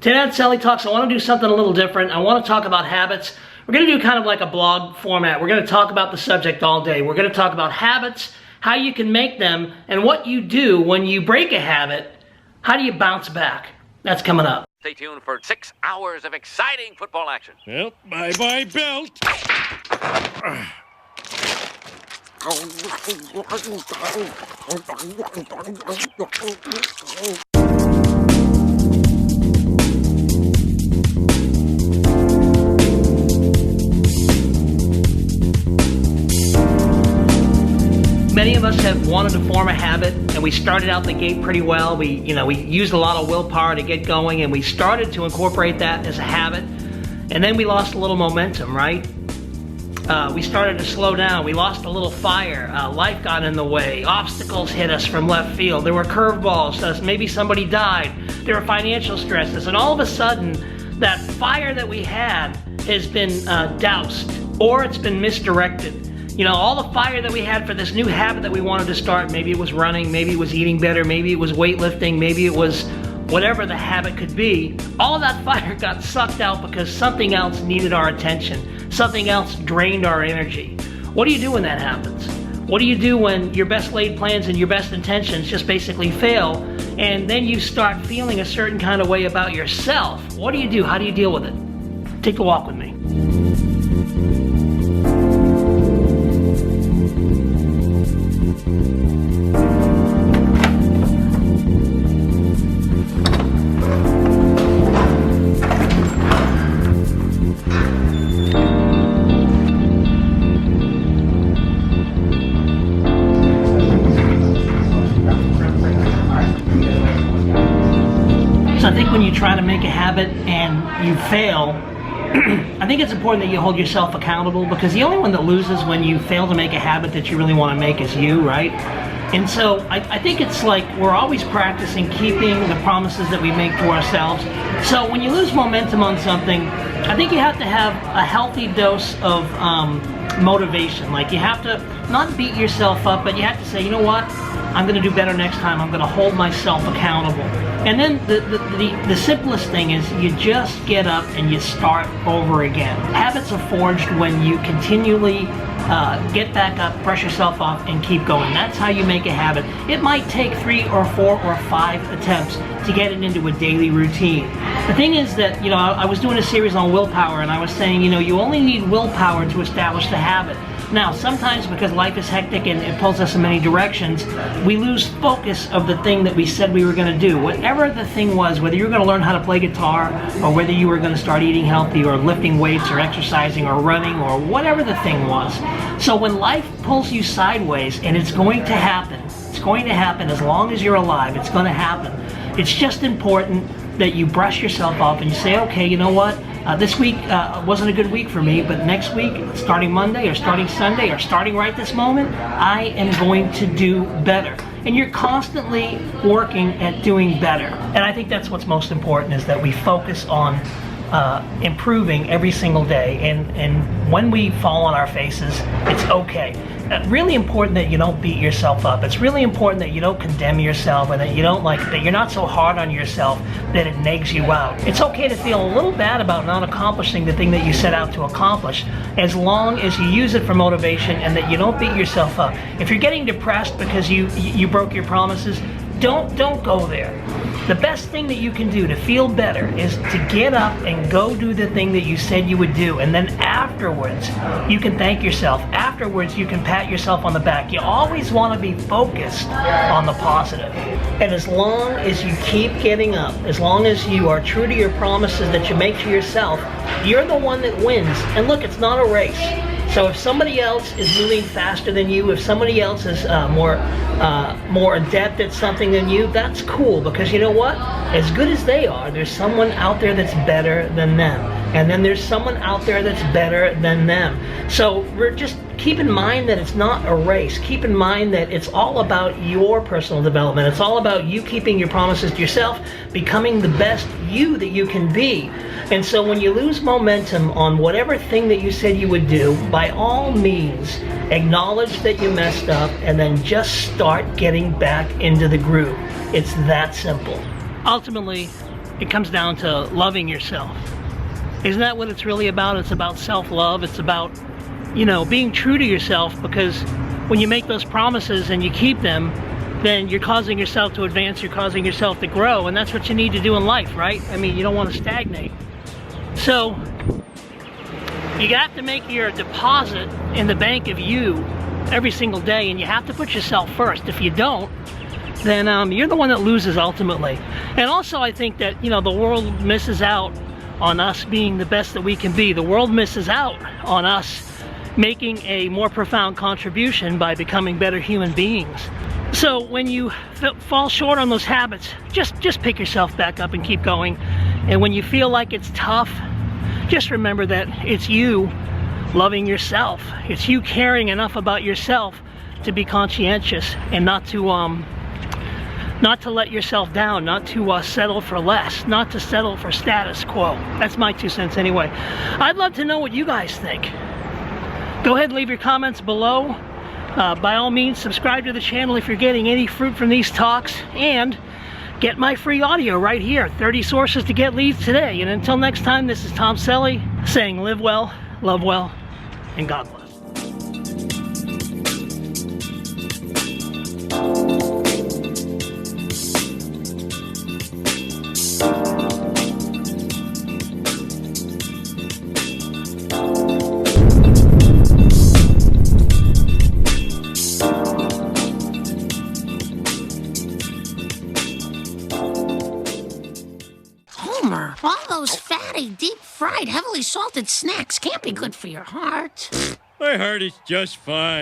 Today on Cellie Talks, I want to do something a little different. I want to talk about habits. We're going to do kind of like a blog format. We're going to talk about the subject all day. We're going to talk about habits, how you can make them, and what you do when you break a habit. How do you bounce back? That's coming up. Stay tuned for 6 hours of exciting football action. Well, bye-bye belt. Many of us have wanted to form a habit, and we started out the gate pretty well. We used a lot of willpower to get going, and we started to incorporate that as a habit. And then we lost a little momentum, right? We started to slow down. We lost a little fire. Life got in the way. Obstacles hit us from left field. There were curveballs. Maybe somebody died. There were financial stresses. And all of a sudden, that fire that we had has been doused, or it's been misdirected. You know, all the fire that we had for this new habit that we wanted to start, maybe it was running, maybe it was eating better, maybe it was weightlifting, maybe it was whatever the habit could be, all of that fire got sucked out because something else needed our attention. Something else drained our energy. What do you do when that happens? What do you do when your best laid plans and your best intentions just basically fail, and then you start feeling a certain kind of way about yourself? What do you do? How do you deal with it? Take a walk with me. So I think when you try to make a habit and you fail, I think it's important that you hold yourself accountable, because the only one that loses when you fail to make a habit that you really want to make is you, right? And so I think it's like we're always practicing keeping the promises that we make to ourselves. So when you lose momentum on something, I think you have to have a healthy dose of motivation. Like, you have to not beat yourself up, but you have to say, you know what? I'm going to do better next time. I'm going to hold myself accountable. And then the simplest thing is you just get up and you start over again. Habits are forged when you continually get back up, brush yourself off, and keep going. That's how you make a habit. It might take 3 or 4 or 5 attempts to get it into a daily routine. The thing is that, I was doing a series on willpower, and I was saying, you only need willpower to establish the habit. Now, sometimes because life is hectic and it pulls us in many directions, we lose focus of the thing that we said we were going to do. Whatever the thing was, whether you were going to learn how to play guitar, or whether you were going to start eating healthy, or lifting weights, or exercising, or running, or whatever the thing was. So when life pulls you sideways, and it's going to happen as long as you're alive, it's going to happen. It's just important that you brush yourself off and you say, okay, you know what? This week wasn't a good week for me, but next week, starting Monday or starting Sunday or starting right this moment, I am going to do better. And you're constantly working at doing better. And I think that's what's most important, is that we focus on improving every single day. And when we fall on our faces, it's okay. Really important that you don't beat yourself up. It's really important that you don't condemn yourself, and that you don't that you're not so hard on yourself that it nags you out. It's okay to feel a little bad about not accomplishing the thing that you set out to accomplish, as long as you use it for motivation and that you don't beat yourself up. If you're getting depressed because you broke your promises, don't go there. The best thing that you can do to feel better is to get up and go do the thing that you said you would do. And then afterwards, you can thank yourself. Afterwards, you can pat yourself on the back. You always want to be focused on the positive. And as long as you keep getting up, as long as you are true to your promises that you make to yourself, you're the one that wins. And look, it's not a race. So if somebody else is moving faster than you, if somebody else is more adept at something than you, that's cool, because you know what? As good as they are, there's someone out there that's better than them. And then there's someone out there that's better than them. So we're just keep in mind that it's not a race. Keep in mind that it's all about your personal development. It's all about you keeping your promises to yourself, becoming the best you that you can be. And so when you lose momentum on whatever thing that you said you would do, by all means, acknowledge that you messed up and then just start getting back into the groove. It's that simple. Ultimately, it comes down to loving yourself. Isn't that what it's really about? It's about self-love. It's about, you know, being true to yourself, because when you make those promises and you keep them, then you're causing yourself to advance, you're causing yourself to grow, and that's what you need to do in life, right? I mean, you don't want to stagnate. So, you have to make your deposit in the bank of you every single day, and you have to put yourself first. If you don't, then you're the one that loses ultimately. And also, I think that, you know, the world misses out on us being the best that we can be. The world misses out on us making a more profound contribution by becoming better human beings. So when you fall short on those habits, just pick yourself back up and keep going. And when you feel like it's tough, just remember that it's you loving yourself. It's you caring enough about yourself to be conscientious and not to let yourself down, not to settle for less, not to settle for status quo. That's my 2 cents anyway. I'd love to know what you guys think. Go ahead and leave your comments below. By all means, subscribe to the channel if you're getting any fruit from these talks, and get my free audio right here, 30 sources to get leads today. And until next time, this is Tom Cellie saying live well, love well, and God bless. All those fatty, deep-fried, heavily salted snacks can't be good for your heart. My heart is just fine.